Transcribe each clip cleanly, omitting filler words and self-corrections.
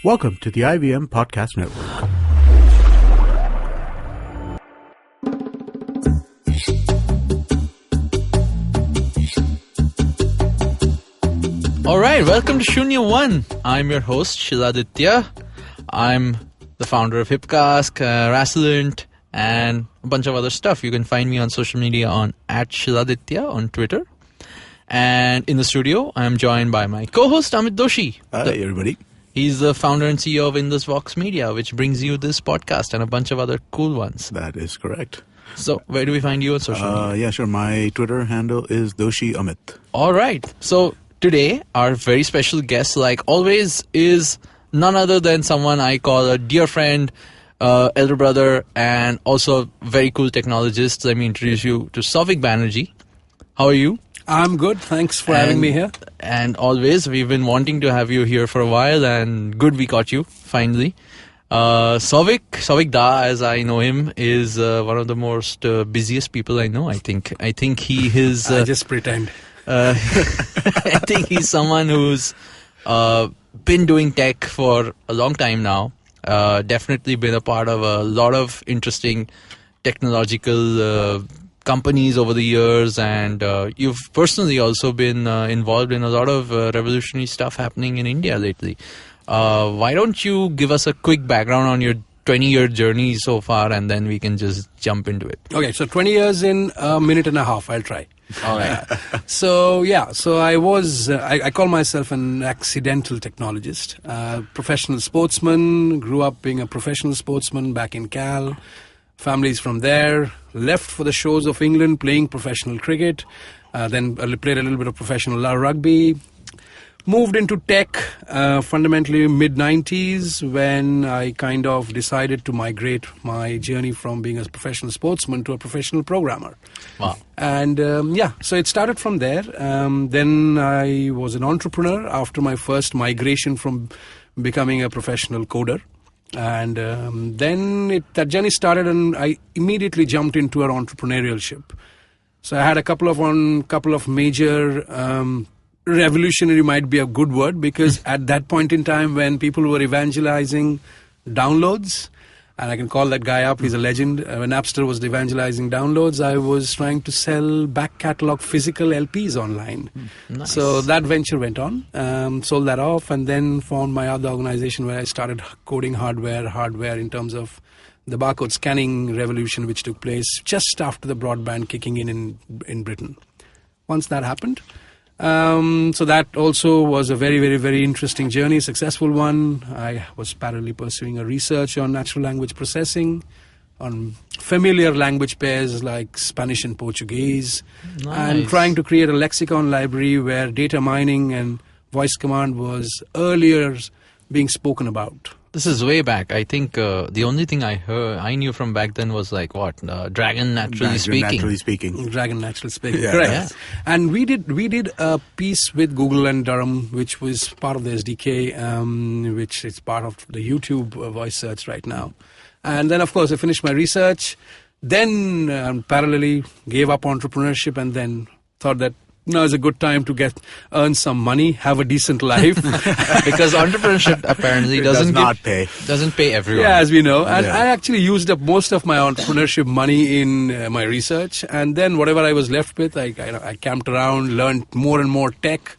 Welcome to the IVM Podcast Network. All right, welcome to Shunya One. I'm your host, Shiladitya. I'm the founder of Hipcask, Rassilent, and a bunch of other stuff. You can find me on social media on @Shiladitya on Twitter. And in the studio, I'm joined by my co-host, Amit Doshi. Hi, everybody. He's the founder and CEO of Indus Vox Media, which brings you this podcast and a bunch of other cool ones. That is correct. So, where do we find you on social media? Yeah, sure. My Twitter handle is Doshi Amit. All right. So, today, our very special guest, like always, is none other than someone I call a dear friend, elder brother, and also very cool technologist. Let me introduce you to Sauvik Banerjjee. How are you? I'm good. Thanks for having me here. And always, we've been wanting to have you here for a while, and good we got you, finally. Sauvik Da, as I know him, is one of the most busiest people I know, I think. I think he is... I just pretend. I think he's someone who's been doing tech for a long time now. Definitely been a part of a lot of interesting technological companies over the years, and you've personally also been involved in a lot of revolutionary stuff happening in India lately. Why don't you give us a quick background on your 20-year journey so far, and then we can just jump into it. Okay, so 20 years in a minute and a half. I'll try. All right. So I call myself an accidental technologist, professional sportsman, grew up being a professional sportsman back in Cal. Families from there, left for the shores of England playing professional cricket, then played a little bit of professional rugby. Moved into tech, fundamentally mid-90s, when I kind of decided to migrate my journey from being a professional sportsman to a professional programmer. Wow. And so it started from there. Then I was an entrepreneur after my first migration from becoming a professional coder. And then that journey started, and I immediately jumped into our entrepreneurship. So I had a couple of major... revolutionary might be a good word, because at that point in time when people were evangelizing downloads, and I can call that guy up, he's a legend. When Napster was evangelizing downloads, I was trying to sell back catalog physical LPs online. Nice. So that venture went on, sold that off, and then found my other organization where I started coding hardware in terms of the barcode scanning revolution, which took place just after the broadband kicking in Britain. Once that happened, so that also was a very, very, very interesting journey, successful one. I was parallelly pursuing a research on natural language processing, on familiar language pairs like Spanish and Portuguese, and trying to create a lexicon library where data mining and voice command was earlier being spoken about. This is way back. I think the only thing I knew from back then was like what? Dragon Naturally Speaking. Dragon Naturally Speaking. Yeah. Correct. Yeah. And we did a piece with Google and Durham, which was part of the SDK, which is part of the YouTube voice search right now. And then, of course, I finished my research. Then parallelly gave up entrepreneurship, and then thought that now is a good time to earn some money, have a decent life. Because entrepreneurship apparently doesn't pay everyone. Yeah, as we know. And I actually used up most of my entrepreneurship money in my research. And then whatever I was left with, I camped around, learned more and more tech,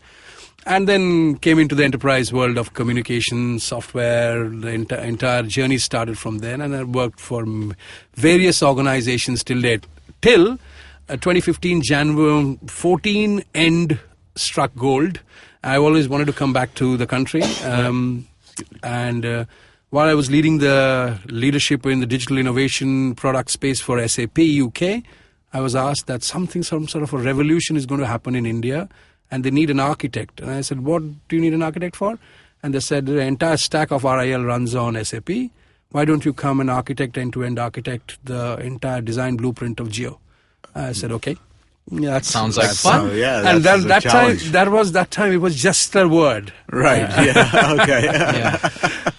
and then came into the enterprise world of communication, software. The entire journey started from then. And I worked for various organizations till 2015 January 14 end struck gold. I always wanted to come back to the country, and while I was leading the leadership in the digital innovation product space for SAP UK, I was asked that some sort of a revolution is going to happen in India, and they need an architect. And I said, what do you need an architect for? And they said, the entire stack of RIL runs on SAP. Why don't you come and end-to-end architect the entire design blueprint of Geo? I said, okay. Yeah, that sounds like fun. And then that time it was just a word. Right. Yeah. Okay. Yeah.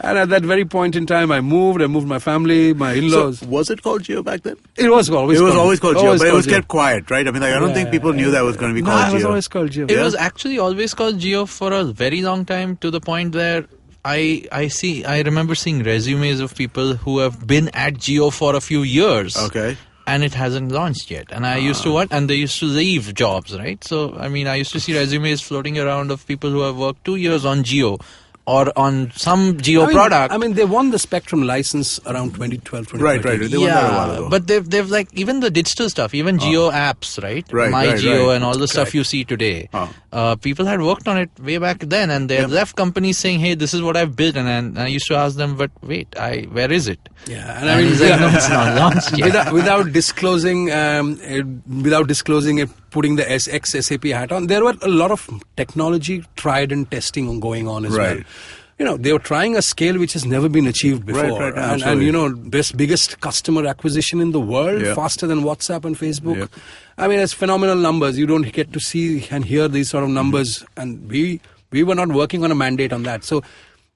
And at that very point in time, I moved my family, my in-laws. So was it called Geo back then? It was always called Geo, but it was kept quiet, right? I mean, I don't think people knew that was going to be called Geo. It was always called Geo. It was actually always called Geo for a very long time, to the point where I remember seeing resumes of people who have been at Jio for a few years. Okay. And it hasn't launched yet. And I used to and they used to leave jobs, right? So, I mean, I used to see resumes floating around of people who have worked 2 years on Jio or on some Jio product. I mean, they won the Spectrum license around 2012, 2013. Right. They won that a while ago. But they've like, even the digital stuff, even Jio apps, right? My Jio and all the stuff you see today. People had worked on it way back then, and they had left companies saying, hey, this is what I've built. And I used to ask them, but wait, where is it? Yeah, and I mean, he's like, no, it's not launched yet. Without disclosing it, putting the ex-SAP hat on, there were a lot of technology tried and testing going on as well. You know, they were trying a scale which has never been achieved before. And you know, biggest customer acquisition in the world, faster than WhatsApp and Facebook. I mean, it's phenomenal numbers. You don't get to see and hear these sort of numbers. And we were not working on a mandate on that. So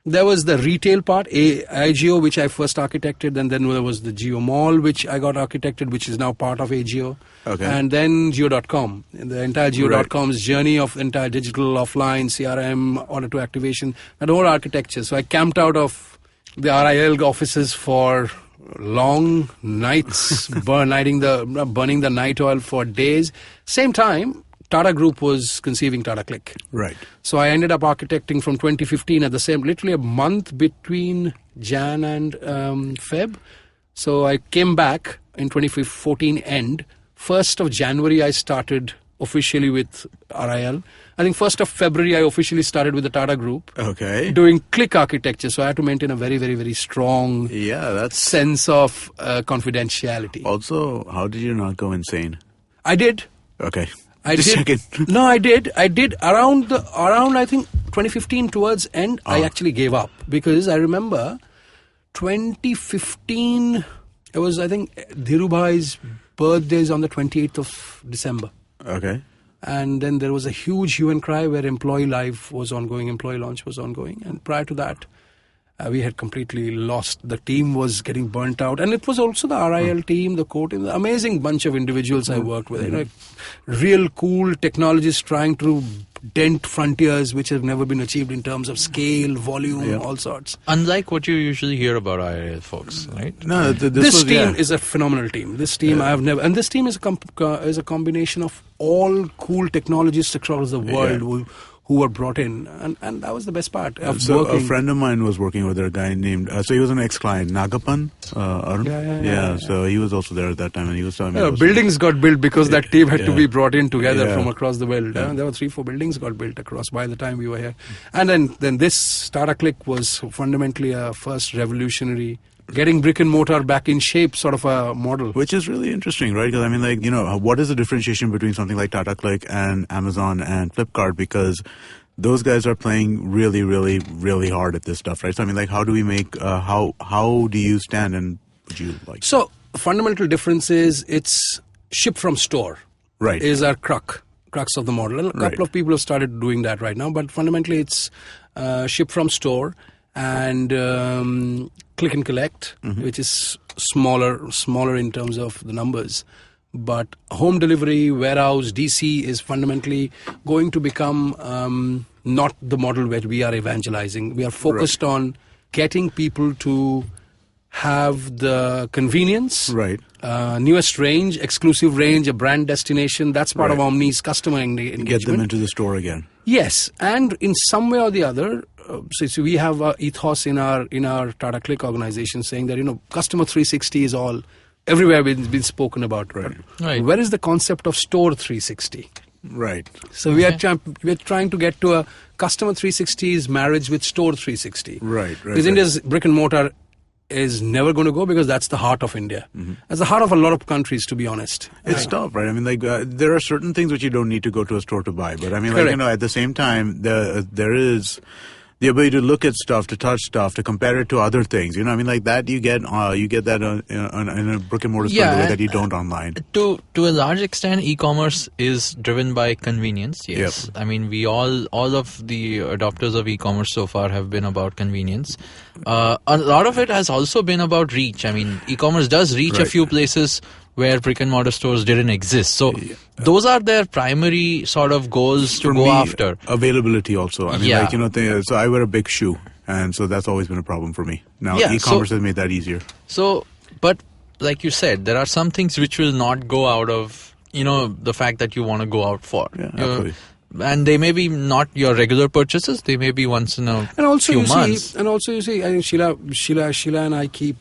there was the retail part, AGO, which I first architected, and then there was the Jio Mall, which I got architected, which is now part of AGO. Okay. And then Jio.com. The entire Jio.com's journey of entire digital, offline, CRM, order to activation, that whole architecture. So I camped out of the RIL offices for long nights, burning the night oil for days. Same time, Tata Group was conceiving Tata CliQ. Right. So I ended up architecting from 2015 at the same, literally a month between Jan and Feb. So I came back in 2014 end. 1st of January I started officially with RIL. I think 1st of February I officially started with the Tata Group. Okay. Doing CliQ architecture. So I had to maintain a very, very, very strong sense of confidentiality. Also, how did you not go insane? I did. Okay. I did. No, I did. I did around I think 2015 towards end. I actually gave up because I remember 2015. It was, I think, Dhirubhai's birthday is on the 28th of December. Okay. And then there was a huge hue and cry where employee live was ongoing, employee launch was ongoing, and prior to that, we had completely lost. The team was getting burnt out, and it was also the RIL team, the core team, the amazing bunch of individuals I worked with. You know, real cool technologists trying to dent frontiers which have never been achieved in terms of scale, volume, all sorts. Unlike what you usually hear about RIL folks, right? No, this team is a phenomenal team. This team I have never, and this team is a combination of all cool technologists across the world who were brought in, and that was the best part of working. A friend of mine was working with a guy named, so he was an ex-client, Nagapan, Arun. So he was also there at that time, and he was telling me... buildings got built because that team had to be brought in together from across the world. There were 3-4 buildings got built across by the time we were here. And then this Tata CliQ was fundamentally a first revolutionary, getting brick and mortar back in shape sort of a model. Which is really interesting, right? Because I mean, like, you know, what is the differentiation between something like Tata CliQ and Amazon and Flipkart? Because those guys are playing really, really, really hard at this stuff, right? So I mean, like, how do we make, how do you stand, and would you like... So, fundamental difference is it's ship from store. Right. Is our crux of the model. And a couple of people have started doing that right now, but fundamentally it's ship from store and click and collect, which is smaller in terms of the numbers. But home delivery, warehouse, DC is fundamentally going to become not the model where we are evangelizing. We are focused on getting people to have the convenience, newest range, exclusive range, a brand destination. That's part of Omni's customer engagement. Get them into the store again. Yes, and in some way or the other, so we have an ethos in our Tata CliQ organization saying that, you know, customer 360 is all everywhere been spoken about. Right. Where is the concept of store 360? Right. So we are trying to get to a customer 360's marriage with store 360. Right. Because India's brick and mortar is never going to go, because that's the heart of India. That's the heart of a lot of countries, to be honest. It's tough, right? I mean, like, there are certain things which you don't need to go to a store to buy. But I mean, like, you know, at the same time, there is the ability to look at stuff, to touch stuff, to compare it to other things. You know, I mean, like that you get that in a brick and mortar store the way that you don't online. To a large extent, e-commerce is driven by convenience. Yes, I mean, we all of the adopters of e-commerce so far have been about convenience. A lot of it has also been about reach. I mean, e-commerce does reach a few places where brick and mortar stores didn't exist. So those are their primary sort of goals to go after. Availability also. I mean, like, you know, so I wear a big shoe. And so that's always been a problem for me. Now, e-commerce has made that easier. So, but like you said, there are some things which will not go out of, the fact that you want to go out for. Yeah, absolutely. And they may be not your regular purchases. They may be once in a few months. And also, you see, I think Sheila and I keep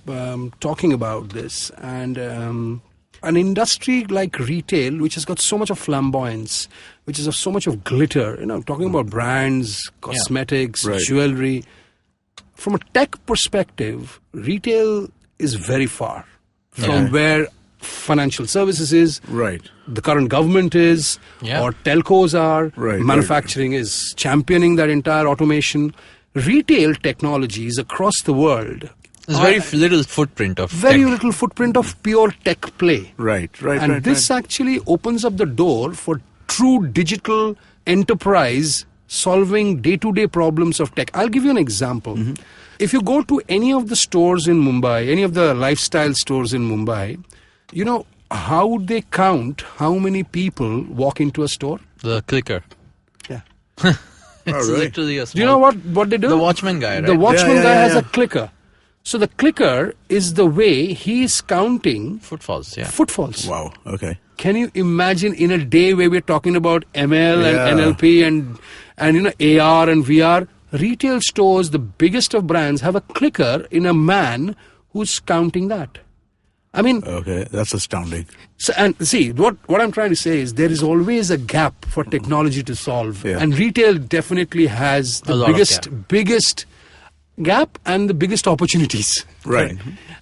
talking about this. And an industry like retail, which has got so much of flamboyance, which is so much of glitter, talking about brands, cosmetics, jewelry. From a tech perspective, retail is very far from where financial services is, the current government is, or telcos are, manufacturing is championing that entire automation. Retail technologies across the world, there's very little footprint of little footprint of pure tech play. And this actually opens up the door for true digital enterprise solving day-to-day problems of tech. I'll give you an example. If you go to any of the stores in Mumbai, any of the lifestyle stores in Mumbai, how would they count how many people walk into a store? The clicker. Yeah. It's literally a small... Do you know what they do? The watchman guy, right? The watchman guy has a clicker. So the clicker is the way he's counting... Footfalls, Footfalls. Wow, okay. Can you imagine in a day where we're talking about ML and NLP and AR and VR, retail stores, the biggest of brands, have a clicker in a man who's counting that. I mean... Okay, that's astounding. So, and see, what I'm trying to say is there is always a gap for technology to solve. Yeah. And retail definitely has the biggest gap and the biggest opportunities. Right.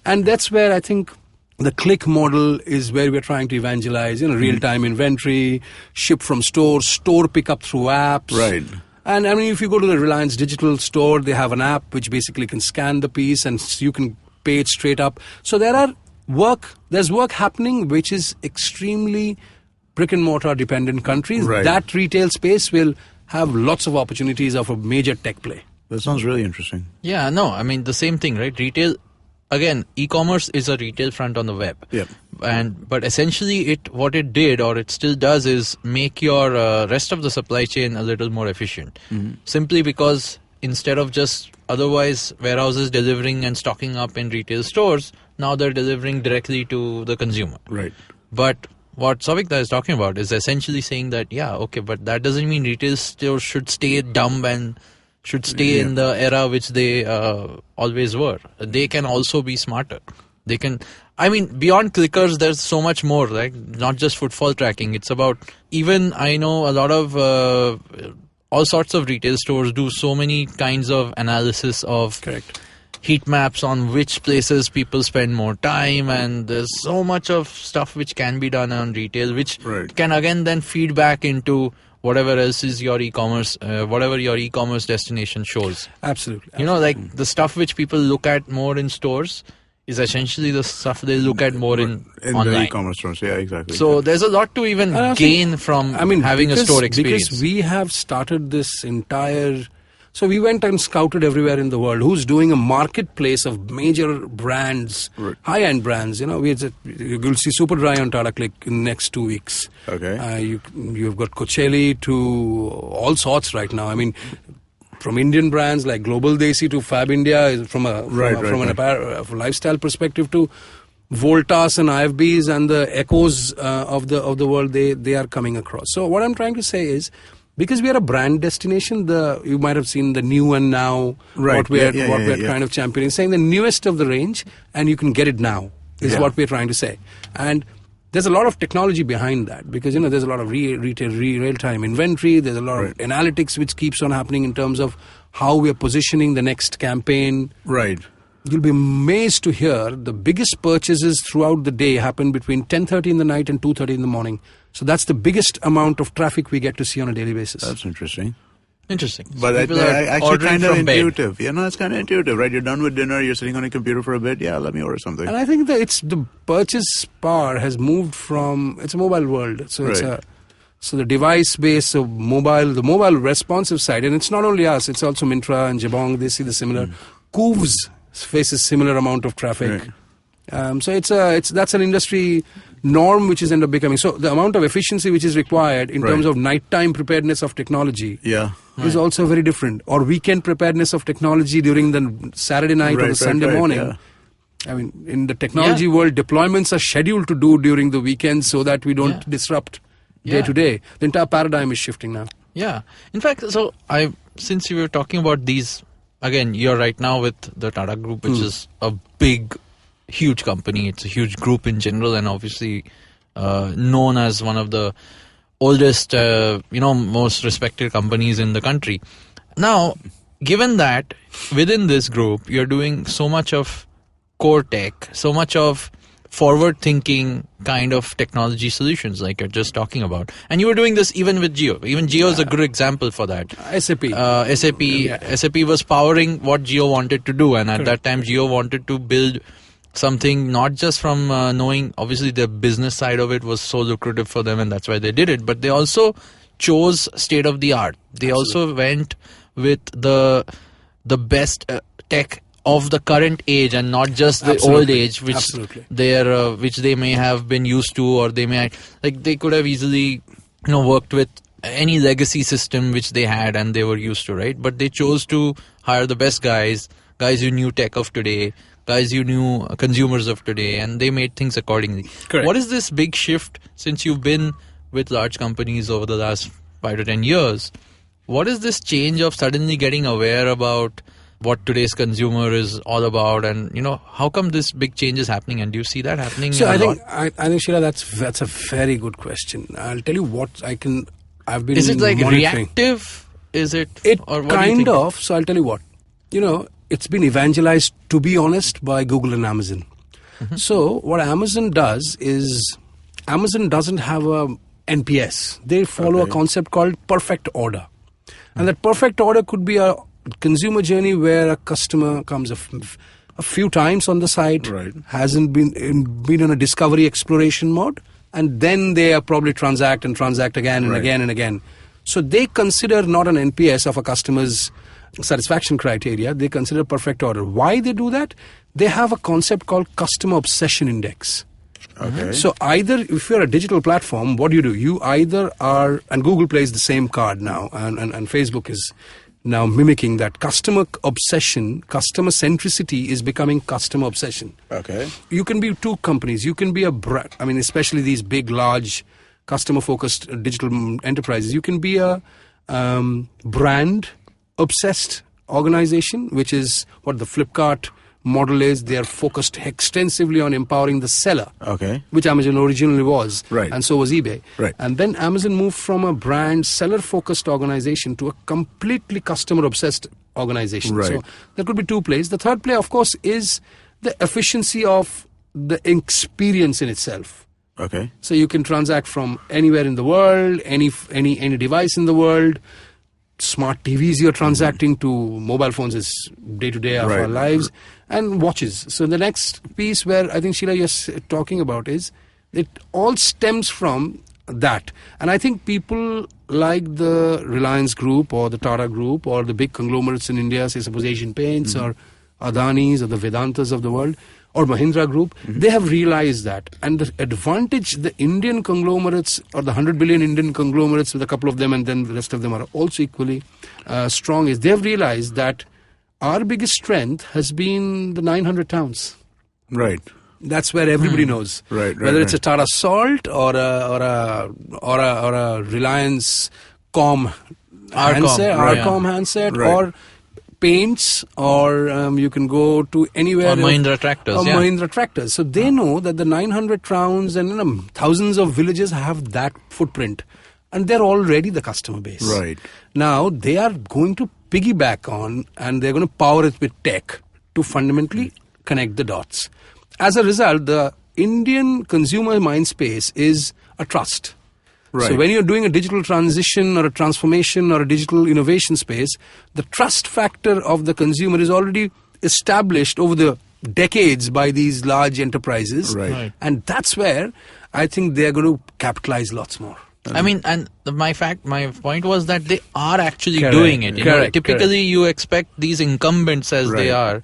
And that's where I think the CliQ model is where we're trying to evangelize, real-time inventory, ship from stores, store pickup through apps. Right. And I mean, if you go to the Reliance Digital store, they have an app which basically can scan the piece and you can pay it straight up. So there's work happening which is extremely brick and mortar dependent countries. Right. That retail space will have lots of opportunities of a major tech play. That sounds really interesting. Yeah, no, I mean the same thing, right? Retail, again, e-commerce is a retail front on the web. Yep. But essentially what it did or it still does is make your rest of the supply chain a little more efficient. Simply because instead of just otherwise warehouses delivering and stocking up in retail stores, now they're delivering directly to the consumer. Right. But what Sauvik is talking about is essentially saying that, but that doesn't mean retail stores should stay dumb and should stay in the era which they always were. They can also be smarter. They can, beyond clickers, there's so much more, right? Not just footfall tracking. It's about, even I know a lot of all sorts of retail stores do so many kinds of analysis of heat maps on which places people spend more time, and there's so much of stuff which can be done on retail, which can again then feed back into whatever else is your e-commerce, whatever your e-commerce destination shows. Absolutely. Like the stuff which people look at more in stores is essentially the stuff they look at more in online. The e-commerce stores. Yeah, exactly. So there's a lot to even gain from having a store experience. Because we have started this entire... So we went and scouted everywhere in the world who's doing a marketplace of major brands, high-end brands. You'll see Superdry on Tata CliQ in the next 2 weeks. Okay. You've got Coachella to all sorts right now. I mean, from Indian brands like Global Desi to Fab India, from a lifestyle perspective to Voltas and IFBs and the Echoes of the world, they are coming across. So what I'm trying to say is, because we are a brand destination, you might have seen the new and now, what we're kind of championing, saying the newest of the range, and you can get it now, is what we're trying to say. And there's a lot of technology behind that, because there's a lot of real-time inventory, there's a lot of analytics which keeps on happening in terms of how we're positioning the next campaign. Right. You'll be amazed to hear the biggest purchases throughout the day happen between 10:30 in the night and 2:30 in the morning. So that's the biggest amount of traffic we get to see on a daily basis. That's interesting. But actually kind of intuitive. It's kind of intuitive, right? You're done with dinner, you're sitting on a computer for a bit. Yeah, let me order something. And I think that the purchase power has moved from... It's a mobile world. So so the device base of the mobile responsive side, and it's not only us, it's also Myntra and Jabong, they see the similar. Coves faces similar amount of traffic. So that's an industry norm which is end up becoming. So the amount of efficiency which is required in terms of nighttime preparedness of technology is also very different. Or weekend preparedness of technology during the Saturday night or the Sunday morning. Yeah. I mean, in the technology world, deployments are scheduled to do during the weekends so that we don't disrupt day to day. The entire paradigm is shifting now. Yeah. In fact, so since you were talking about these, again, you're right now with the Tata Group, which is a big, huge company. It's a huge group in general, and obviously known as one of the oldest, most respected companies in the country. Now, given that within this group, you're doing so much of core tech, so much of forward-thinking kind of technology solutions like you're just talking about. And you were doing this even with Jio. Even Jio is a good example for that. SAP was powering what Jio wanted to do. And at that time, Jio wanted to build something not just from knowing, obviously the business side of it was so lucrative for them and that's why they did it. But they also chose state-of-the-art. They also went with the best tech of the current age and not just the old age, which they may have been used to, or they could have easily worked with any legacy system which they had and they were used to, right? But they chose to hire the best guys who knew tech of today, guys who knew consumers of today, and they made things accordingly. Correct. What is this big shift since you've been with large companies over the last 5 to 10 years? What is this change of suddenly getting aware about what today's consumer is all about, and how come this big change is happening, and do you see that happening? So I think Sheila, that's a very good question. I'll tell you what I've been. Is it like reactive? Is it? Or what kind of. So I'll tell you what. It's been evangelized, to be honest, by Google and Amazon. Mm-hmm. So what Amazon does is, Amazon doesn't have a NPS. They follow a concept called perfect order, and that perfect order could be a consumer journey where a customer comes a few times on the site, hasn't been in a discovery exploration mode, and then they probably transact again and again and again. So they consider not an NPS of a customer's satisfaction criteria, they consider perfect order. Why they do that? They have a concept called customer obsession index. Okay. So either, if you're a digital platform, what do? You either are, and Google plays the same card now, and Facebook is now mimicking that. Customer obsession, customer centricity is becoming customer obsession. Okay. You can be two companies. You can be a brand. I mean, especially these big, large, customer-focused digital enterprises. You can be a brand-obsessed organization, which is what the Flipkart model is. They are focused extensively on empowering the seller, which Amazon originally was, and so was eBay. And then Amazon moved from a brand seller-focused organization to a completely customer-obsessed organization. So there could be two plays. The third play, of course, is the efficiency of the experience in itself. Okay. So you can transact from anywhere in the world, any device in the world. Smart TVs you're transacting to, mobile phones is day-to-day of our lives, and watches. So the next piece where I think, Sheila, you're talking about is, it all stems from that. And I think people like the Reliance Group or the Tata Group or the big conglomerates in India, say suppose Asian Paints or Adani's or the Vedantas of the world, or Mahindra Group, they have realized that. And the advantage the Indian conglomerates, or the 100 billion Indian conglomerates, with a couple of them and then the rest of them are also equally strong, is they have realized that our biggest strength has been the 900 towns. Right. That's where everybody knows. Whether it's a Tata Salt or a Reliance Arcom handset, or paints, or you can go to anywhere. Or Mahindra tractors. Mahindra tractors. So they know that the 900 towns and thousands of villages have that footprint. And they're already the customer base. Right. Now they are going to piggyback on, and they're going to power it with tech to fundamentally connect the dots. As a result, the Indian consumer mind space is a trust. So when you're doing a digital transition or a transformation or a digital innovation space, the trust factor of the consumer is already established over the decades by these large enterprises. And that's where I think they're going to capitalize lots more. I mean, and my point was that they are actually doing it. Typically, you expect these incumbents, as they are,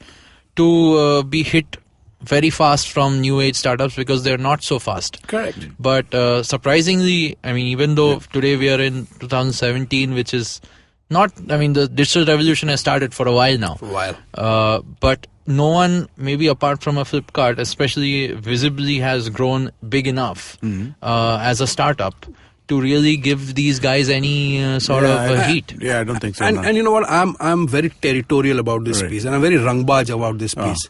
to be hit very fast from new age startups because they're not so fast. Correct. But surprisingly, I mean, even though today we are in 2017, which is not, I mean, the digital revolution has started for a while now. But no one, maybe apart from a Flipkart, especially visibly has grown big enough as a startup to really give these guys any sort of heat. Yeah, I don't think so. And you know what? I'm very territorial about this piece, and I'm very rangbaj about this piece.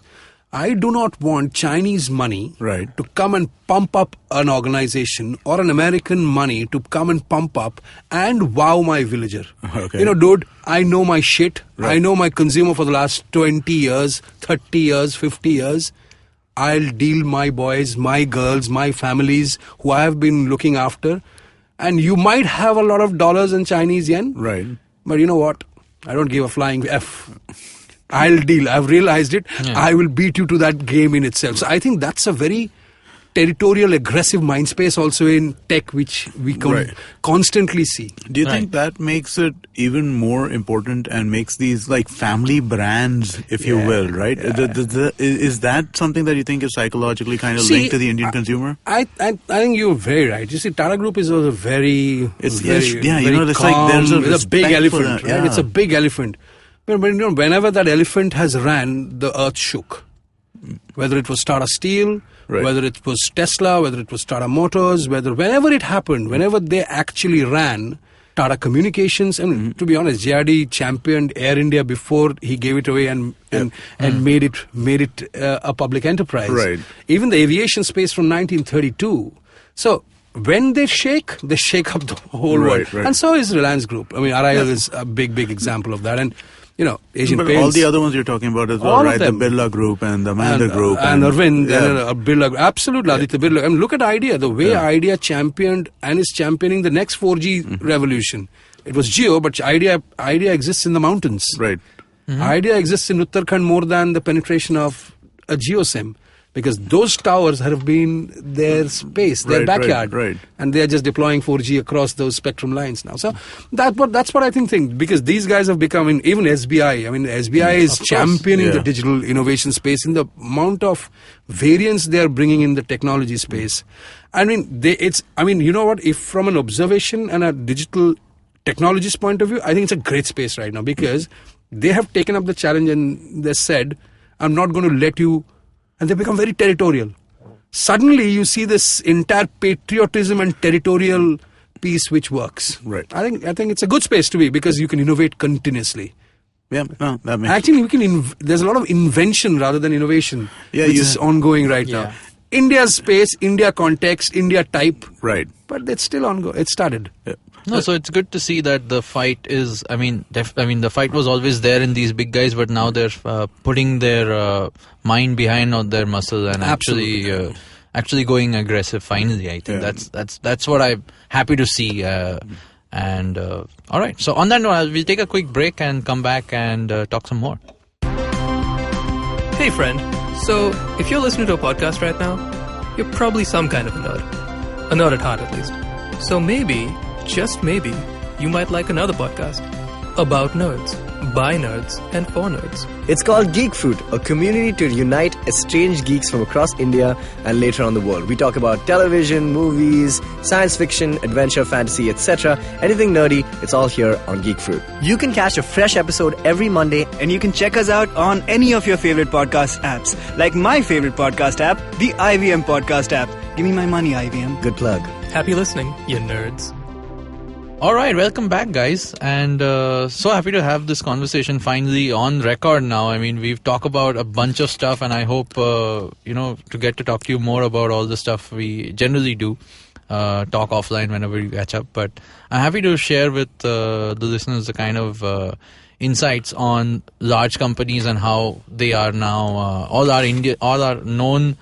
I do not want Chinese money to come and pump up an organization or an American money to come and pump up and wow my villager. Okay. You know, dude, I know my shit. I know my consumer for the last 20 years, 30 years, 50 years. I'll deal my boys, my girls, my families who I have been looking after. And you might have a lot of dollars in Chinese yen. Right. But you know what? I don't give a flying F. I'll deal. I've realized it. Yeah. I will beat you to that game in itself. So I think that's a very territorial, aggressive mind space also in tech, which we constantly see. Do you think that makes it even more important and makes these like family brands, if you will, right? Is that something that you think is psychologically kind of linked to the Indian consumer? I think you're very right. You see, Tata Group is also very, it's calm. There's It's a big elephant, right? It's a big elephant. But you know, whenever that elephant has ran, the earth shook. Whether it was Tata Steel, whether it was Tesla, whether it was Tata Motors, whenever it happened, whenever they actually ran, Tata Communications, and to be honest, JRD championed Air India before he gave it away and made it a public enterprise. Right. Even the aviation space from 1932. So when they shake up the whole world. Right. And so is Reliance Group. I mean, RIL is a big example of that. And you know, Asian but Paints. all the other ones you're talking about as well, all right? The them. Birla Group and the Mahindra Group. And Arvind, and Birla. Absolutely, Aditya Birla. I mean, look at Idea. The way Idea championed and is championing the next 4G revolution. It was Jio, but Idea exists in the mountains. Right. Idea exists in Uttarakhand more than the penetration of a Jio SIM. Because those towers have been their space, their backyard, and they are just deploying 4G across those spectrum lines now. So that's what I think. Because these guys have become, even SBI. I mean, SBI is championing the digital innovation space in the amount of variance they are bringing in the technology space. I mean, you know what? If from an observation and a digital technologist point of view, I think it's a great space right now because they have taken up the challenge and they said, "I'm not going to let you." And they become very territorial. Suddenly, you see this entire patriotism and territorial piece which works. Right. I think it's a good space to be because you can innovate continuously. Yeah, no, that makes Actually, there's a lot of invention rather than innovation, which is ongoing right now. India's space, India context, India type. Right. But it's still ongoing. It started. Yeah. No, so it's good to see that the fight is. I mean, the fight was always there in these big guys, but now they're putting their mind behind on their muscle and actually going aggressive. Finally, I think that's what I'm happy to see. And all right, so on that note, we'll take a quick break and come back and talk some more. Hey, friend. So if you're listening to a podcast right now, you're probably some kind of a nerd at heart, at least. So maybe. Just maybe, you might like another podcast about nerds, by nerds, and for nerds. It's called Geek Fruit, a community to unite estranged geeks from across India and later on the world. We talk about television, movies, science fiction, adventure, fantasy, etc. Anything nerdy, it's all here on Geek Fruit. You can catch a fresh episode every Monday, and you can check us out on any of your favorite podcast apps, like my favorite podcast app, the IVM podcast app. Give me my money, IVM. Good plug. Happy listening, you nerds. All right, welcome back, guys, and so happy to have this conversation finally on record now. I mean, we've talked about a bunch of stuff, and I hope to get to talk to you more about all the stuff we generally do, talk offline whenever you catch up. But I'm happy to share with the listeners the kind of insights on large companies and how they are now all our known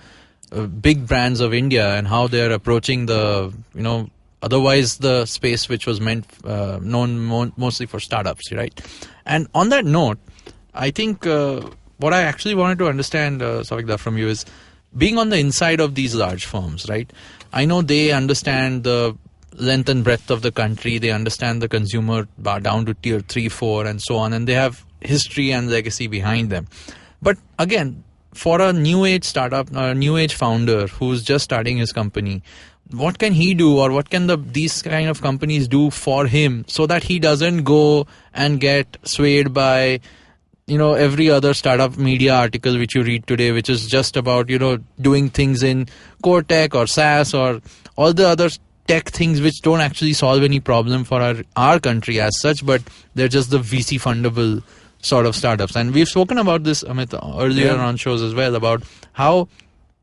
big brands of India and how they're approaching the otherwise the space which was meant known mostly for startups, right? And on that note, I think what I actually wanted to understand, Sauvik, from you is being on the inside of these large firms, right? I know they understand the length and breadth of the country. They understand the consumer down to tier 3, 4 and so on. And they have history and legacy behind them. But again, for a new age startup, a new age founder who's just starting his company, what can he do, or what can these kind of companies do for him so that he doesn't go and get swayed by, every other startup media article which you read today, which is just about, doing things in core tech or SaaS or all the other tech things which don't actually solve any problem for our country as such, but they're just the VC fundable sort of startups. And we've spoken about this, Amit, earlier on shows as well, about how,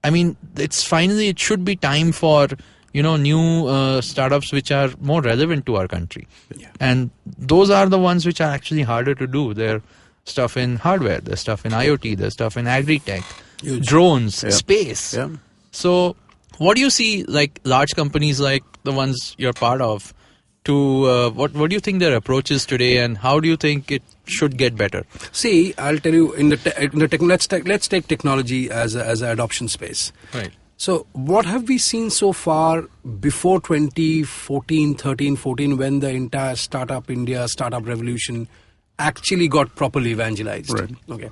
it should be time for, new startups which are more relevant to our country. Yeah. And those are the ones which are actually harder to do. They're stuff in hardware, there's stuff in IoT, there's stuff in agri-tech, drones, space. Yeah. So what do you see, like large companies like the ones you're part of, to what do you think their approach is today, and how do you think it should get better? See, I'll tell you, let's take technology as an adoption space. Right. So what have we seen so far before 2014, 13, 14, when the entire startup revolution actually got properly evangelized? Right. Okay.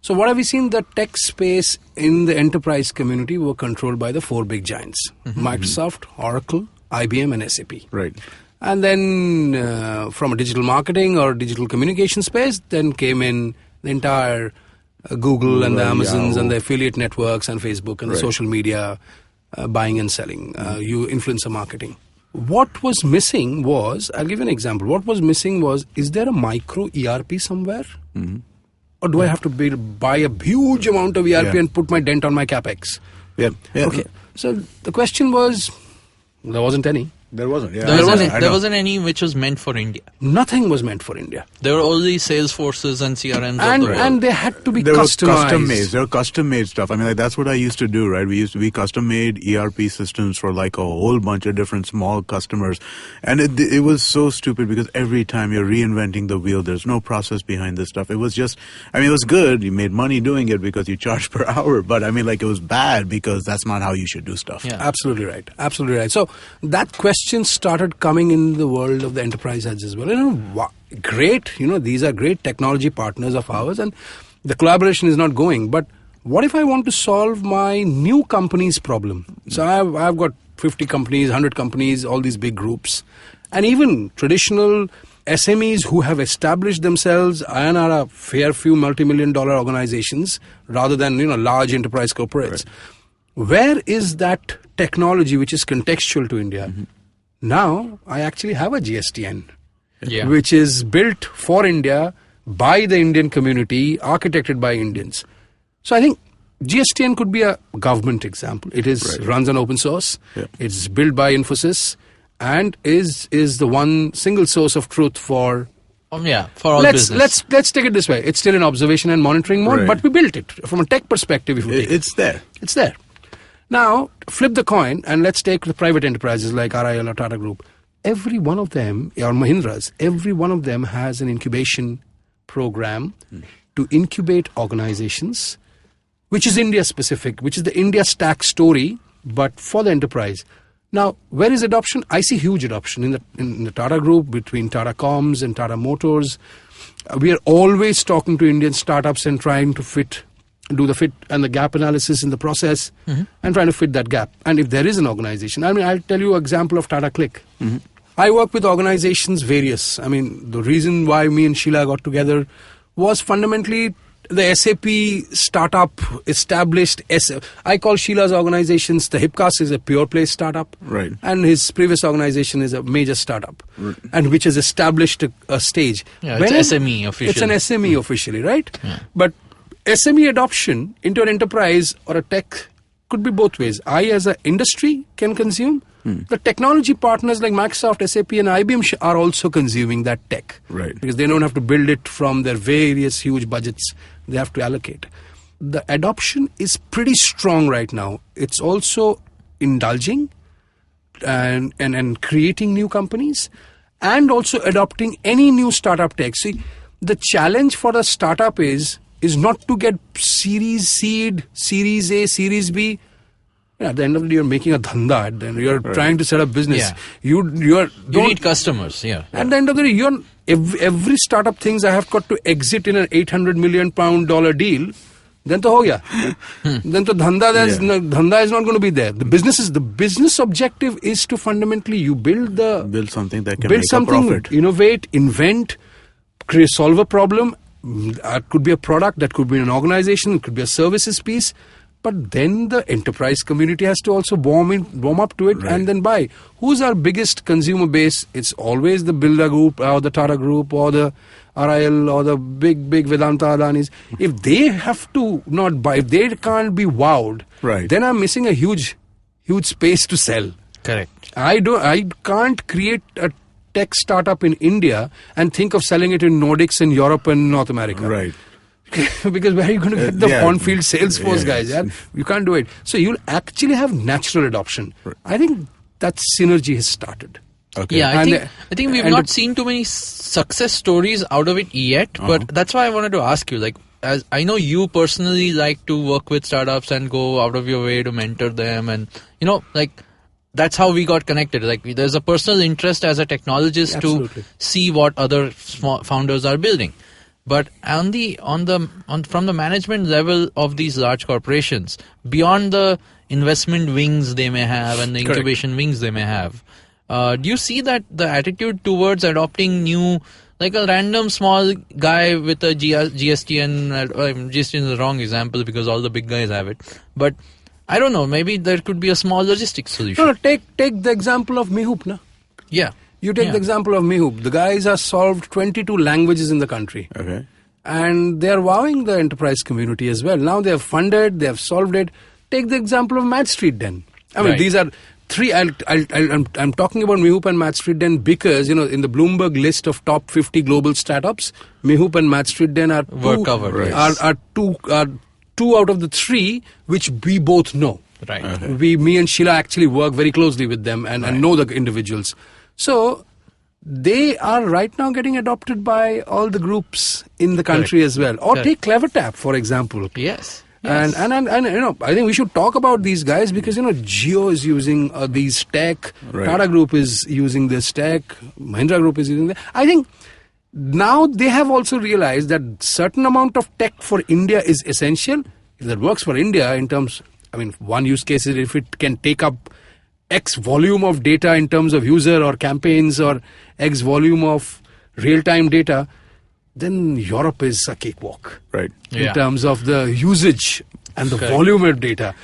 So what have we seen? The tech space in the enterprise community were controlled by the four big giants: Microsoft, Oracle, IBM, and SAP. Right. And then from a digital marketing or digital communication space, then came in the entire Google and the Amazons and the affiliate networks and Facebook and the social media buying and selling, influencer marketing. What was missing was, I'll give you an example. What was missing was, is there a micro ERP somewhere? Mm-hmm. Or do I have to buy a huge amount of ERP and put my dent on my CapEx? Yeah. Okay. So the question was, there wasn't any. There wasn't. Yeah. There wasn't any which was meant for India. Nothing was meant for India. There were only Salesforces and CRMs. And they had to be customized. They were custom-made stuff. That's what I used to do, right? We used to be custom-made ERP systems for like a whole bunch of different small customers. And it was so stupid because every time you're reinventing the wheel, there's no process behind this stuff. It was just, it was good. You made money doing it because you charged per hour. But it was bad because that's not how you should do stuff. Yeah. Absolutely right. Absolutely right. So that question started coming in the world of the enterprise heads as well. Great, these are great technology partners of ours, and the collaboration is not going. But what if I want to solve my new company's problem? So I've got 50 companies, 100 companies, all these big groups, and even traditional SMEs who have established themselves and are a fair few multi-million-dollar organizations rather than large enterprise corporates. Right. Where is that technology which is contextual to India? Mm-hmm. Now, I actually have a GSTN, which is built for India by the Indian community, architected by Indians. So I think GSTN could be a government example. It runs on open source. Yeah. It's built by Infosys and is the one single source of truth for all business. Let's take it this way. It's still in observation and monitoring mode, but we built it. From a tech perspective, it's there. It's there. Now, flip the coin and let's take the private enterprises like RIL or Tata Group. Every one of them, or Mahindras, every one of them has an incubation program to incubate organizations, which is India specific, which is the India stack story, but for the enterprise. Now, where is adoption? I see huge adoption in the Tata Group, between Tata Comms and Tata Motors. We are always talking to Indian startups and trying to do the fit and the gap analysis in the process and trying to fit that gap. And if there is an organization, I'll tell you an example of Tata CliQ. Mm-hmm. I work with organizations various. The reason why me and Sheila got together was fundamentally the SAP startup established. I call Sheila's organizations, the Hipcast is a pure play startup. Right. And his previous organization is a major startup. Right. And which has established a stage. Yeah, it's SME officially. It's an SME officially, right? Yeah. But SME adoption into an enterprise or a tech could be both ways. I, as an industry, can consume. The technology partners like Microsoft, SAP, and IBM are also consuming that tech. Right. Because they don't have to build it from their various huge budgets. They have to allocate. The adoption is pretty strong right now. It's also indulging and creating new companies and also adopting any new startup tech. See, the challenge for a startup is not to get Series Seed, Series A, Series B. At the end of the day, you're making a dhanda. Then you're trying to set up business. Yeah. You need customers. Yeah. At the end of the day, every startup thinks I have got to exit in an $800 million deal. then to ho gaya. Then to dhanda is not going to be there. The business objective is to fundamentally you build something that can make a profit. Innovate, invent, solve a problem. It could be a product, that could be an organization, it could be a services piece. But then the enterprise community has to also warm up to it and then buy. Who's our biggest consumer base? It's always the Builder Group or the Tata Group or the RIL or the big Vedanta Adanis. If they have to not buy, if they can't be wowed, then I'm missing a huge space to sell. Correct. I can't create a tech startup in India and think of selling it in Nordics and Europe and North America. Right. Because where are you going to get the on-field sales force guys? Yeah? You can't do it. So you'll actually have natural adoption. I think that synergy has started. Okay. Yeah, I think we've not seen too many success stories out of it yet. But that's why I wanted to ask you. Like, as I know you personally like to work with startups and go out of your way to mentor them, and that's how we got connected. Like, there's a personal interest as a technologist to see what other small founders are building. But from the management level of these large corporations, beyond the investment wings they may have and the incubation wings they may have, do you see that the attitude towards adopting new, like a random small guy with a GST, and GST is the wrong example because all the big guys have it, but I don't know, maybe there could be a small logistics solution. No, take the example of Mihoop, na? Yeah. You take the example of Mihoop. The guys have solved 22 languages in the country. Okay. And they are wowing the enterprise community as well. Now they have funded, they have solved it. Take the example of Mad Street Den. I mean, these are three. I'm talking about Mihoop and Mad Street Den because, in the Bloomberg list of top 50 global startups, Mihoop and Mad Street Den are two out of the three which we both know. Right. Okay. Me and Sheila actually work very closely with them and know the individuals. So they are right now getting adopted by all the groups in the country as well. Or take CleverTap, for example. Yes. And I think we should talk about these guys because Jio is using these tech, Tata Group is using this tech, Mahindra Group is using that. I think now they have also realized that certain amount of tech for India is essential. If that works for India in terms, one use case is if it can take up X volume of data in terms of user or campaigns or X volume of real-time data, then Europe is a cakewalk. Right. In terms of the usage and the volume of data.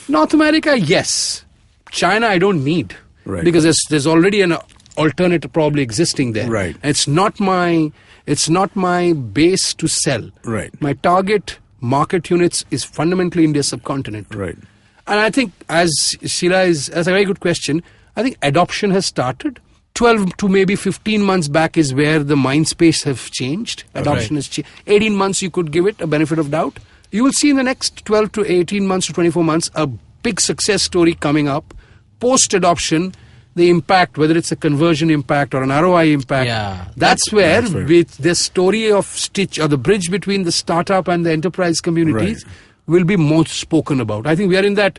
North America, yes. China, I don't need. Right. Because there's already an alternative probably existing there. Right. It's not my base to sell. Right. My target market units is fundamentally India's subcontinent. Right. And I think, as Sheila that's a very good question, I think adoption has started. 12 to maybe 15 months back is where the mind space have changed. Adoption has changed. 18 months you could give it a benefit of doubt. You will see in the next 12 to 18 months to 24 months a big success story coming up. Post-adoption, the impact, whether it's a conversion impact or an ROI impact, that's where with the story of Stitch or the bridge between the startup and the enterprise communities will be most spoken about. I think we are in that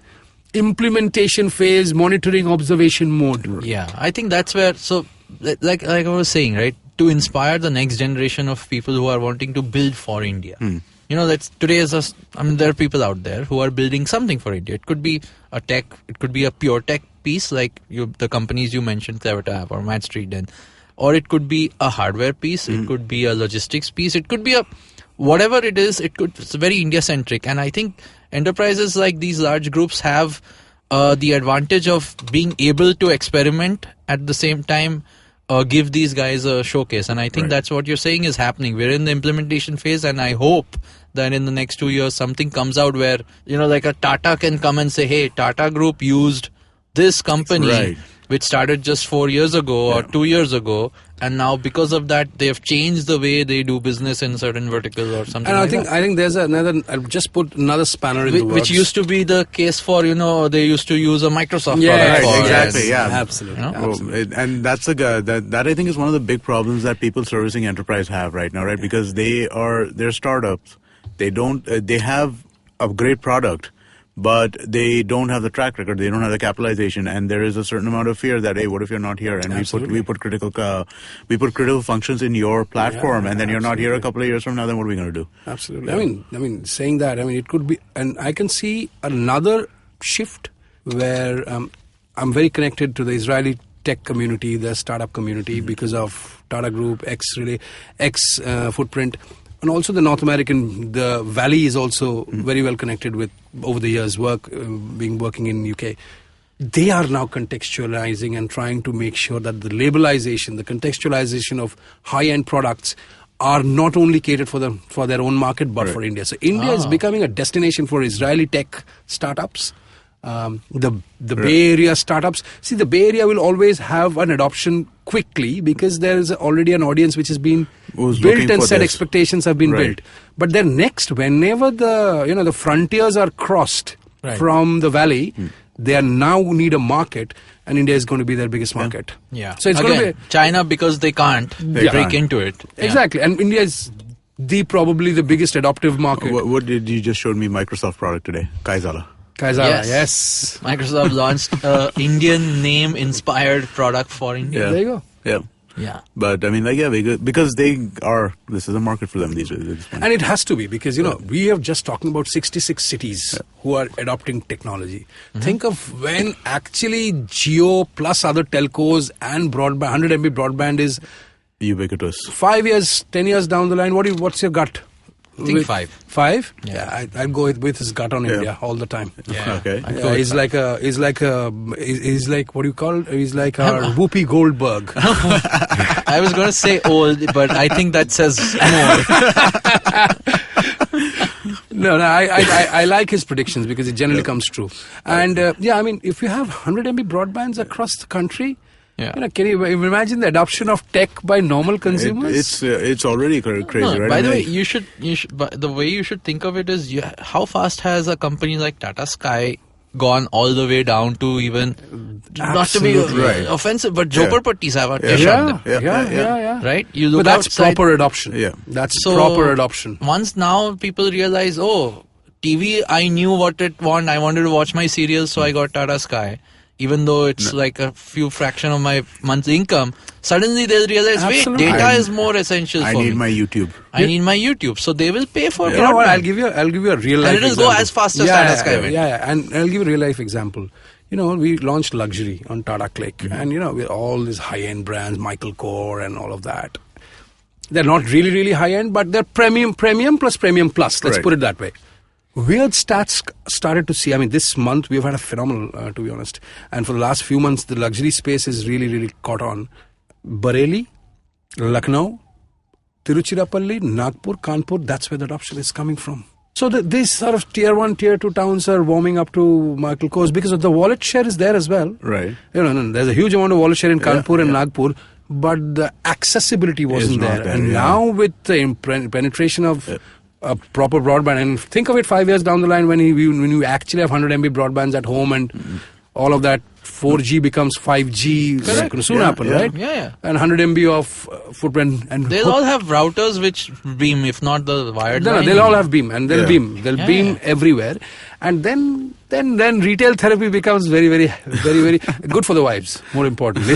implementation phase, monitoring, observation mode. Yeah, I think that's where, so like I was saying, right, to inspire the next generation of people who are wanting to build for India. There are people out there who are building something for India. It could be a tech, it could be a pure tech piece like the companies you mentioned, CleverTap or Mad Street Den, or it could be a hardware piece, it could be a logistics piece, it could be a whatever it is, it's very India-centric. And I think enterprises like these large groups have the advantage of being able to experiment at the same time, give these guys a showcase. And I think that's what you're saying is happening. We're in the implementation phase, and I hope that in the next 2 years something comes out where, like a Tata can come and say, hey, Tata Group used this company, which started just 4 years ago or 2 years ago, and now because of that they have changed the way they do business in certain verticals or something. And I think there's another. I'll just put another spanner in the works. Which used to be the case for they used to use a Microsoft Right, product. exactly. Yeah, absolutely. Absolutely. And that's that I think is one of the big problems that people servicing enterprise have right now, right? Because they're startups. They have a great product, but they don't have the track record, they don't have the capitalization, and there is a certain amount of fear that, hey, what if you're not here? And we put critical functions in your platform, and then you're not here a couple of years from now. Then what are we going to do? Absolutely. I mean, saying that, it could be, and I can see another shift where I'm very connected to the Israeli tech community, the startup community, because of Tata Group, X footprint, and also the North American. The Valley is also very well connected with, over the years, working in UK. They are now contextualizing and trying to make sure that the labelization, the contextualization of high-end products are not only catered for their own market, but for India. So India is becoming a destination for Israeli tech startups. The Bay Area startups. See, the Bay Area will always have an adoption quickly because there is already an audience which has been built and set expectations have been built. But then next, whenever the frontiers are crossed from the valley, they now need a market, and India is going to be their biggest market. Yeah. So it's going to be China, because they can't break into it. Yeah. Exactly, and India is probably the biggest adoptive market. What did you just showed me? Microsoft product today, Kaizala. Yes. Microsoft launched an Indian name-inspired product for India. There you go. Yeah. But because this is a market for them these days. And it has to be, because, we have just talking about 66 cities who are adopting technology. Think of when actually Jio plus other telcos and broadband, 100 MB broadband is ubiquitous. 5 years, 10 years down the line, what's your gut? I think 5. 5? Yeah, I'd go with his gut on India all the time. Yeah. Okay. He's like what do you call it? He's like our Whoopi Goldberg. I was going to say old, but I think that says more. No, I like his predictions because it generally comes true. And if you have 100 MB broadbands across the country, can you imagine the adoption of tech by normal consumers? It's already crazy, No, right? By the way, you should. The way you should think of it is, how fast has a company like Tata Sky gone all the way down to even not to be offensive, but Jhopparpattis have a dish on them. Yeah. Right? You look But that's outside, proper adoption. Yeah. That's proper adoption. Once now people realize, TV, I knew what it wanted. I wanted to watch my serials, so I got Tata Sky. Even though it's like a few fraction of my monthly income, suddenly they'll realize, wait, data is more essential for me. I need my YouTube. I need my YouTube. So they will pay for it. You know what? I'll give you a real life example. And it'll go as fast as Tata Sky went. Yeah. And I'll give you a real life example. We launched luxury on Tata CliQ. And, with all these high-end brands, Michael Kors and all of that. They're not really, really high-end, but they're premium plus premium plus. Let's put it that way. Weird stats started to see. This month we've had a phenomenal, to be honest. And for the last few months, the luxury space is really, really caught on. Bareilly, Lucknow, Tiruchirappalli, Nagpur, Kanpur, that's where the adoption is coming from. So these sort of tier 1, tier 2 towns are warming up to Michael Kors because of the wallet share is there as well. Right. There's a huge amount of wallet share in Kanpur and Nagpur, but the accessibility wasn't there. And now with the penetration of a proper broadband, and think of it 5 years down the line when you actually have 100 MB broadbands at home and all of that 4G becomes 5G. It's going to soon happen, right? Yeah. And 100 MB of footprint. And they'll all have routers which beam, if not the wired line. They'll all have beam, and they'll beam. They'll beam everywhere. And then retail therapy becomes very, very, very, very good for the wives, more importantly.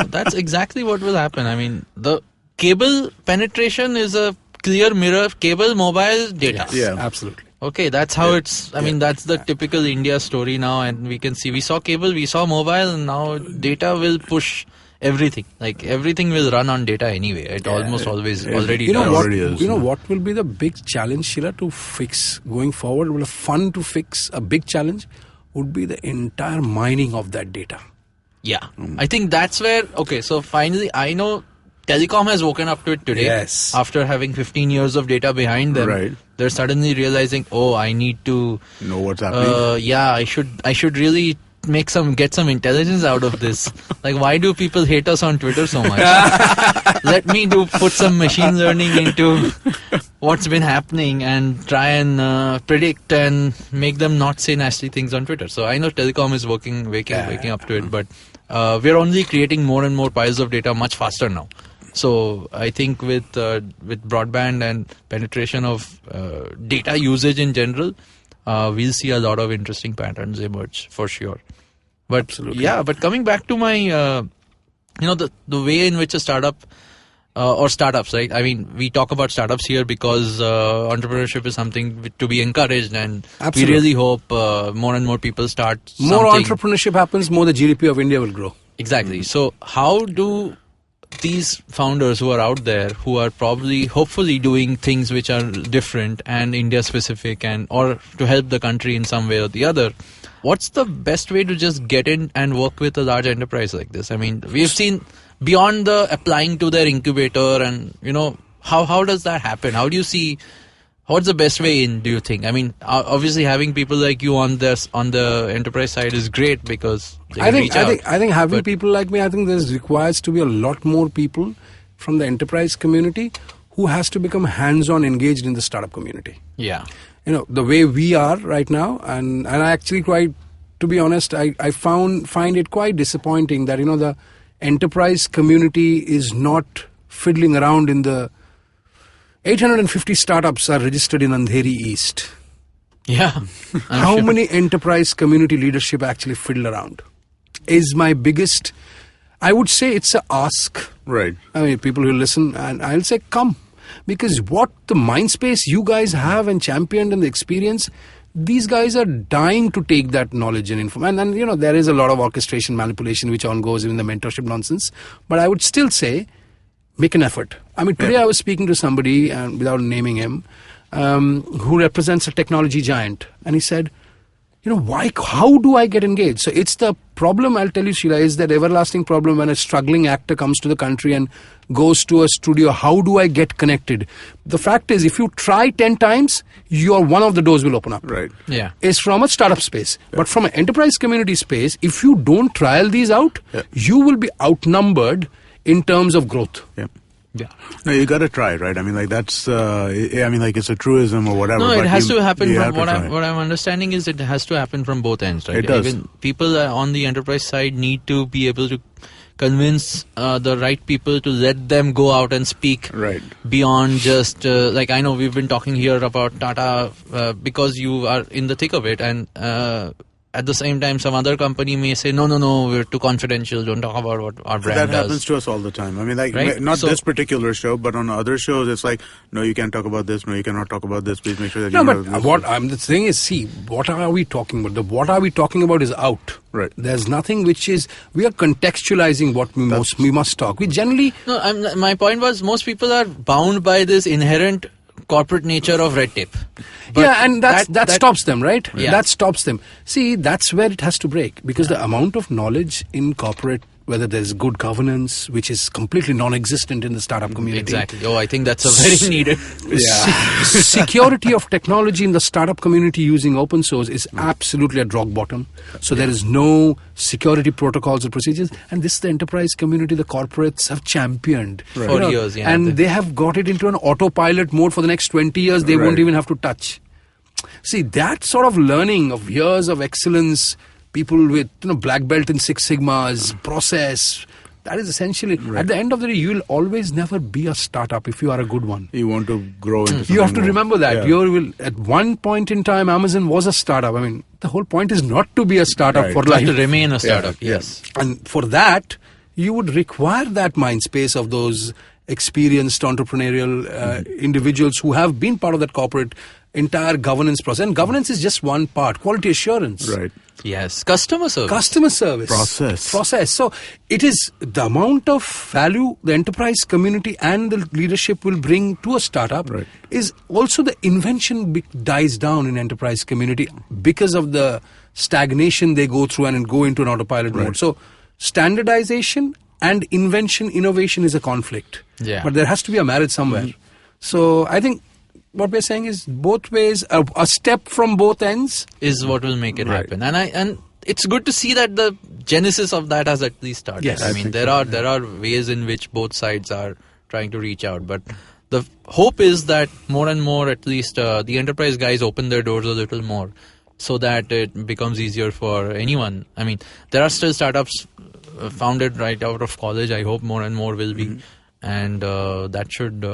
That's exactly what will happen. The cable penetration is a clear mirror, cable, mobile, data. Yeah, absolutely. Okay, that's how it's, that's the typical India story now, and we can see, we saw cable, we saw mobile, and now data will push everything. Like, everything will run on data anyway. It almost always already does. You know what will be the big challenge, Sheila, to fix going forward? Will be fun to fix, a big challenge would be the entire mining of that data. Yeah, I think that's where, so finally, I know Telecom has woken up to it today. Yes. After having 15 years of data behind them. Right. They're suddenly realizing, I need to know what's happening. I should really get some intelligence out of this. Like, why do people hate us on Twitter so much? Let me put some machine learning into what's been happening and try and predict and make them not say nasty things on Twitter. So I know Telecom is waking up to it, but we're only creating more and more piles of data much faster now. So I think with broadband and penetration of data usage in general, we'll see a lot of interesting patterns emerge for sure. But Absolutely. yeah, but coming back to my, the way in which a startup or startups, right? I mean, we talk about startups here because entrepreneurship is something to be encouraged, and Absolutely. we really hope more and more people start More something. entrepreneurship happens, more the GDP of India will grow. Exactly. So how do these founders who are out there, who are probably, hopefully doing things which are different and India specific, and or to help the country in some way or the other, what's the best way to just get in and work with a large enterprise like this? I mean, we've seen beyond the applying to their incubator, and how does that happen? How do you see? What's the best way in, do you think? I mean, obviously having people like you on the enterprise side is great because they I can think reach out. having But- people like me, I think there requires to be a lot more people from the enterprise community who has to become hands-on engaged in the startup community. Yeah. The way we are right now, and I actually to be honest, I find it quite disappointing that the enterprise community is not fiddling around in the 850 startups are registered in Andheri East. Yeah. How many enterprise community leadership actually fiddle around? Is my biggest, I would say it's a ask. Right. I mean, people will listen, and I'll say, come. Because what the mind space you guys have and championed and the experience, these guys are dying to take that knowledge and information. And there is a lot of orchestration, manipulation, which on goes in the mentorship nonsense. But I would still say, make an effort. I mean, today I was speaking to somebody, without naming him, who represents a technology giant. And he said, how do I get engaged? So it's the problem, I'll tell you, Sheila, is that everlasting problem when a struggling actor comes to the country and goes to a studio. How do I get connected? The fact is, if you try 10 times, one of the doors will open up. Right. Yeah. It's from a startup space. But from an enterprise community space, if you don't trial these out, you will be outnumbered in terms of growth. Yeah. Yeah. No, you got to try, right? I mean, like that's. It's a truism or whatever. No, but it has to happen. you From have to try. what I'm understanding is it has to happen from both ends, right? It does. Even people on the enterprise side need to be able to convince the right people to let them go out and speak Right. beyond just I know we've been talking here about Tata because you are in the thick of it, and at the same time some other company may say no, we're too confidential, don't talk about what our brand That does. happens to us all the time. I mean, Right? not So- this particular show, but on other shows, it's like, no, you can't talk about this. No, you cannot talk about this. Please make sure that No, you but know the this. thing is, see, what are we talking about? The what are we talking about is out. Right. There's nothing which is, we are contextualizing what we must talk. We generally, No, my point was most people are bound by this inherent corporate nature of red tape. But and that stops them, right? Yeah. That stops them. See, that's where it has to break, because the amount of knowledge in corporate, whether there's good governance, which is completely non-existent in the startup community. Exactly. Oh, I think that's a very needed. Security of technology in the startup community using open source is absolutely at rock bottom. So there is no security protocols or procedures, and this the enterprise community, the corporates have championed For years, yeah. and they have got it into an autopilot mode for the next 20 years. They won't Right. even have to touch. See, that sort of learning of years of excellence, people with black belt in Six Sigmas, process. That is essentially, at the end of the day, you will always never be a startup if you are a good one. You want to grow into something You have to more. remember that. Yeah. You will, at one point in time, Amazon was a startup. I mean, the whole point is not to be a startup Right. for Just life. to remain a startup. Yeah. Yes. And for that, you would require that mind space of those experienced entrepreneurial individuals who have been part of that corporate entire governance process. And governance is just one part. Quality assurance. Right. Yes. Customer service. Customer service. Process. So it is the amount of value the enterprise community and the leadership will bring to a startup Right. is also the invention dies down in enterprise community because of the stagnation they go through and go into an autopilot mode. So standardization and invention, innovation is a conflict. Yeah. But there has to be a marriage somewhere. So I think what we're saying is both ways, a step from both ends. Is what will make it happen. And it's good to see that the genesis of that has at least started. Yes. I mean, there are ways in which both sides are trying to reach out, but the hope is that more and more, at least the enterprise guys open their doors a little more, so that it becomes easier for anyone. I mean, there are still startups founded right out of college. I hope more and more will be, and that should.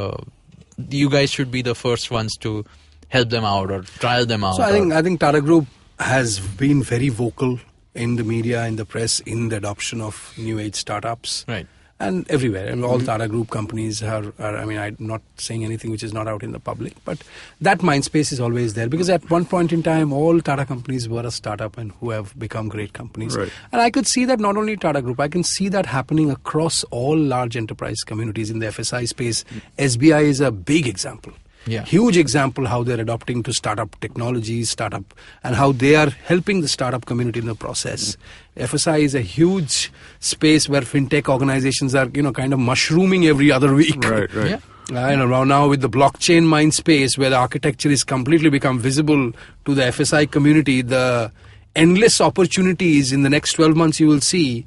You guys should be the first ones to help them out or trial them out? So I think Tata Group has been very vocal in the media, in the press, in the adoption of new age startups. Right. And everywhere. And all Tata Group companies are, I mean, I'm not saying anything which is not out in the public, but that mind space is always there, because at one point in time, all Tata companies were a startup and who have become great companies. Right. And I could see that not only Tata Group, I can see that happening across all large enterprise communities in the FSI space. SBI is a big example. Yeah. Huge example how they're adopting to startup technologies, and how they are helping the startup community in the process. FSI is a huge space where fintech organizations are, kind of mushrooming every other week. Right. Yeah. Now with the blockchain mind space, where the architecture is completely become visible to the FSI community, the endless opportunities in the next 12 months you will see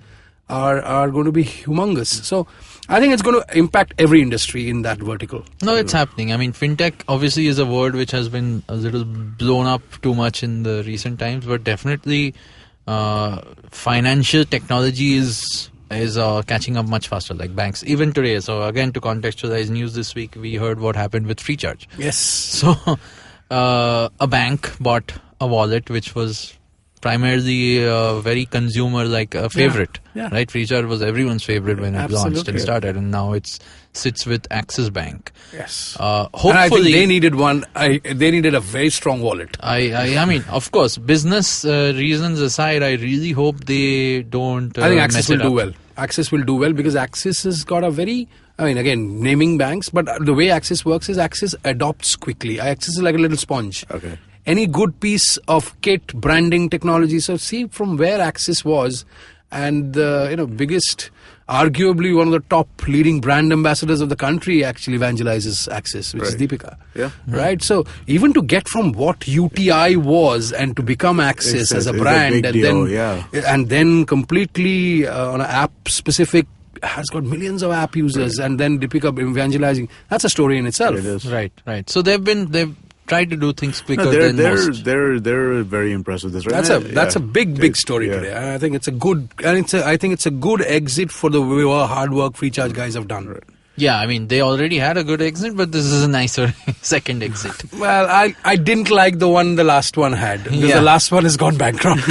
are going to be humongous. So I think it's going to impact every industry in that vertical. No, it's happening. I mean, fintech obviously is a word which has been a little blown up too much in the recent times, but definitely financial technology is catching up much faster, like banks. Even today, so again, to contextualize news this week, we heard what happened with Freecharge. Yes. So a bank bought a wallet which was primarily very consumer like a favorite. Yeah. Right? Freecharge was everyone's favorite when it launched and Absolutely. started, and now it sits with Axis Bank. Yes. Hopefully, And I think they needed one. They needed a very strong wallet. I mean, of course, business reasons aside, I really hope they don't. I think Axis mess it will do up. well. Axis will do well because Axis has got a very, again, naming banks, but the way Axis works is Axis adopts quickly. Axis is like a little sponge. Okay. Any good piece of kit, branding, technology. So see from where Axis was, and the biggest, arguably one of the top leading brand ambassadors of the country actually evangelizes Axis, which is Right. Deepika. Yeah. Right. So even to get from what UTI was and to become Axis as a It's a brand, big and deal, then yeah. and then completely on an app specific, has got millions of app users, and then Deepika evangelizing. That's a story in itself. It is. Right. So they've tried to do things quicker No, than most. they're very impressed with this. Right? That's a big story Yeah. today. And I think it's a good, I think it's a good exit for the hard work Freecharge guys have done. Yeah, I mean, they already had a good exit, but this is a nicer second exit. Well, I didn't like the one the last one had, because Yeah. the last one has gone bankrupt.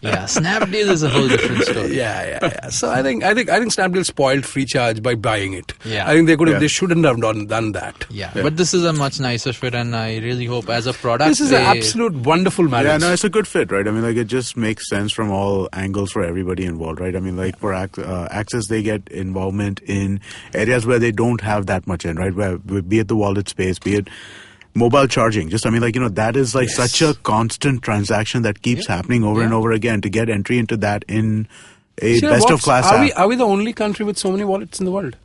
Yeah, Snapdeal is a whole different story. Yeah. So I think Snapdeal spoiled Freecharge by buying it. Yeah. I think they could have, Yeah. they shouldn't have done that. Yeah, but this is a much nicer fit, and I really hope as a product... This is an absolute wonderful marriage. Yeah, no, it's a good fit, right? I mean, like, it just makes sense from all angles for everybody involved, right? I mean, like, for Axis, they get involvement in areas where they don't have that much in, right? Where, be it the wallet space, be it mobile charging. Just, I mean, like, that is like such a constant transaction that keeps happening over and over again. To get entry into that in a best-of-class app. Are we the only country with so many wallets in the world?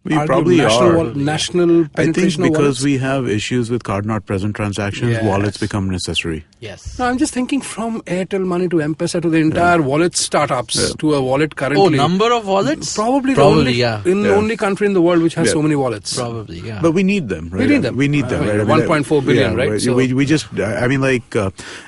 We probably are. National I think penetration of because wallets? we have issues with card not present transactions, Yes. wallets become necessary. Yes. No, I'm just thinking from Airtel Money to M-Pesa to the entire wallet startups to a wallet currently. Oh, number of wallets? Probably the only country in the world which has so many wallets. Probably, yeah. But we need them, right? We need them. We need them, I mean, right? I mean, 1.4 billion, right? We, So- we just, I mean, like,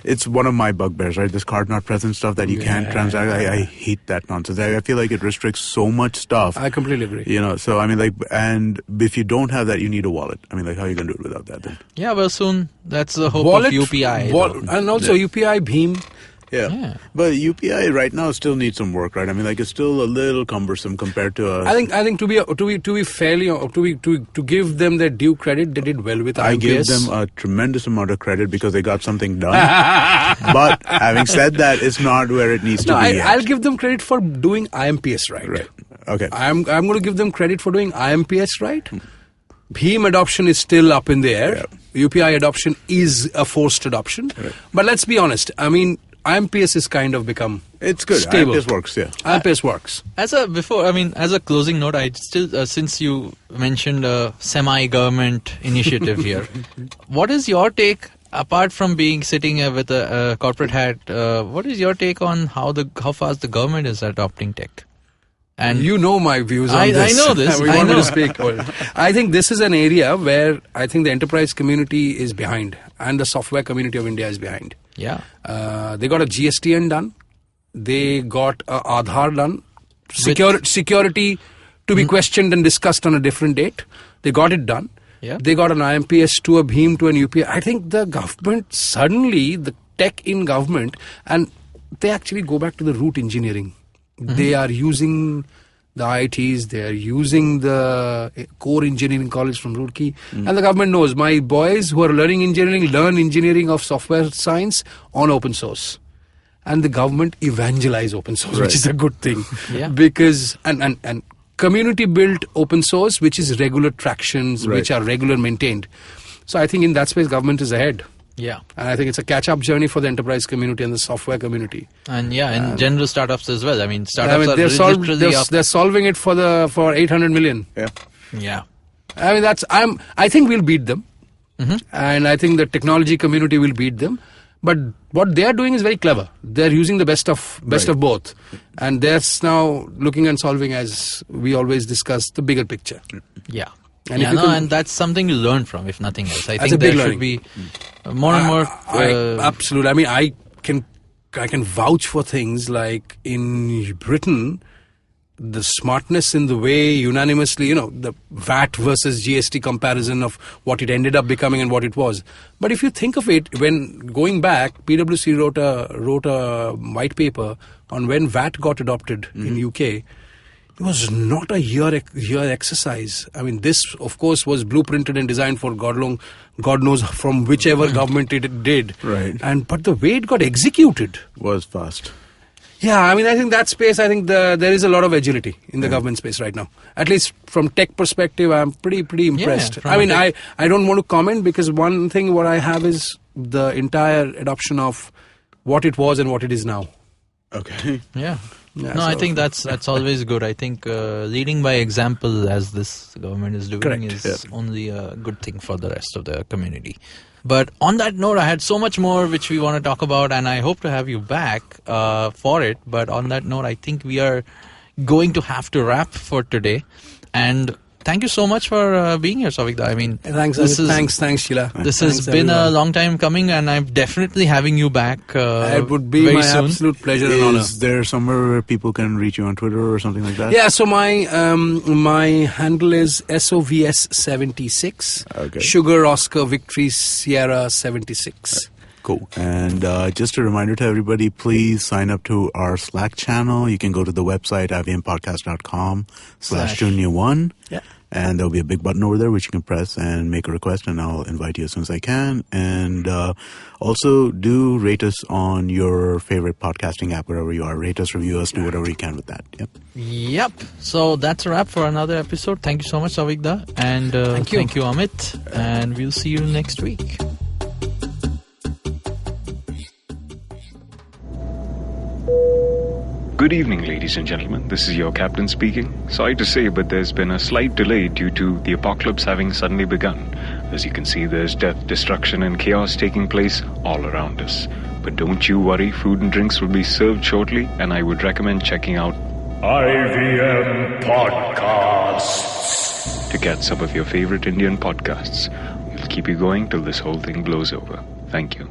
it's one of my bugbears, right? This card not present stuff that you can't transact. I hate that nonsense. I feel like it restricts so much stuff. I completely agree. So I mean, like, and if you don't have that, you need a wallet. I mean, like, how are you going to do it without that then? Yeah, well, soon. That's the hope Wallet, of UPI. and also UPI, Bheem. Yeah. But UPI right now still needs some work, right? I mean, like, it's still a little cumbersome compared to I think to be fairly to give them their due credit, they did well with IMPS. I give them a tremendous amount of credit because they got something done. But having said that, it's not where it needs to be yet. I'll give them credit for doing IMPS right. Okay. I'm going to give them credit for doing IMPS right. Bheem adoption is still up in the air. UPI adoption is a forced adoption. But let's be honest. I mean, IMPS has kind of become It's good. stable. IMPS works, yeah. IMPS works. As a closing note, I still, since you mentioned a semi-government initiative here, what is your take, apart from sitting with a corporate hat, what is your take on how fast the government is adopting tech? And You know my views on this. I know this. We I want me know. to speak. I think this is an area where I think the enterprise community is behind and the software community of India is behind. Yeah. They got a GSTN done. They got a Aadhaar done. Security to be questioned and discussed on a different date. They got it done. Yeah. They got an IMPS to a BHIM to an UPI. I think the government, suddenly, the tech in government, and they actually go back to the root engineering. They are using the IITs, they are using the core engineering college from Roorkee. And the government knows, my boys who are learning engineering, learn engineering of software science on open source. And the government evangelize open source, which is a good thing. Yeah. Because, and community built open source, which is regular tractions, which are regular maintained. So I think in that space, government is ahead. Yeah. And I think it's a catch-up journey for the enterprise community and the software community. And in general startups as well. I mean, startups they're solving it for 800 million. Yeah. I mean, I think we'll beat them. And I think the technology community will beat them. But what they are doing is very clever. They're using the best of both. And they're now looking and solving, as we always discuss, the bigger picture. Yeah. And and that's something to learn from, if nothing else. I think there should be more and more. Absolutely. I mean, I can vouch for things like in Britain, the smartness in the way unanimously, the VAT versus GST comparison of what it ended up becoming and what it was. But if you think of it, when going back, PwC wrote a white paper on when VAT got adopted in UK. It was not a year exercise. I mean, this, of course, was blueprinted and designed for God knows from whichever government it did. Right. But the way it got executed was fast. Yeah, I mean, I think that space, I think there is a lot of agility in the government space right now. At least from tech perspective, I'm pretty impressed. I mean, I don't want to comment because one thing what I have is the entire adoption of what it was and what it is now. Okay. Yeah. I think that's always good. I think leading by example, as this government is doing, is only a good thing for the rest of the community. But on that note, I had so much more which we want to talk about, and I hope to have you back for it. But on that note, I think we are going to have to wrap for today. And thank you so much for being here, Sauvik. I mean, thanks, Sheila. This has been a long time coming, and I'm definitely having you back. It would be my absolute pleasure and honor. Is there somewhere where people can reach you on Twitter or something like that? Yeah, so my handle is SOVS76. Okay. Sugar Oscar Victory Sierra 76. Cool. And just a reminder to everybody, please sign up to our Slack channel. You can go to the website, ivmpodcast.com/Shunya One. Yeah. And there'll be a big button over there which you can press and make a request, and I'll invite you as soon as I can. And also do rate us on your favorite podcasting app, wherever you are. Rate us, review us, do whatever you can with that. Yep. So that's a wrap for another episode. Thank you so much, Sauvik Da. And thank you, Amit. And we'll see you next week. Good evening, ladies and gentlemen. This is your captain speaking. Sorry to say, but there's been a slight delay due to the apocalypse having suddenly begun. As you can see, there's death, destruction, and chaos taking place all around us. But don't you worry, food and drinks will be served shortly, and I would recommend checking out IVM Podcasts to get some of your favorite Indian podcasts. We'll keep you going till this whole thing blows over. Thank you.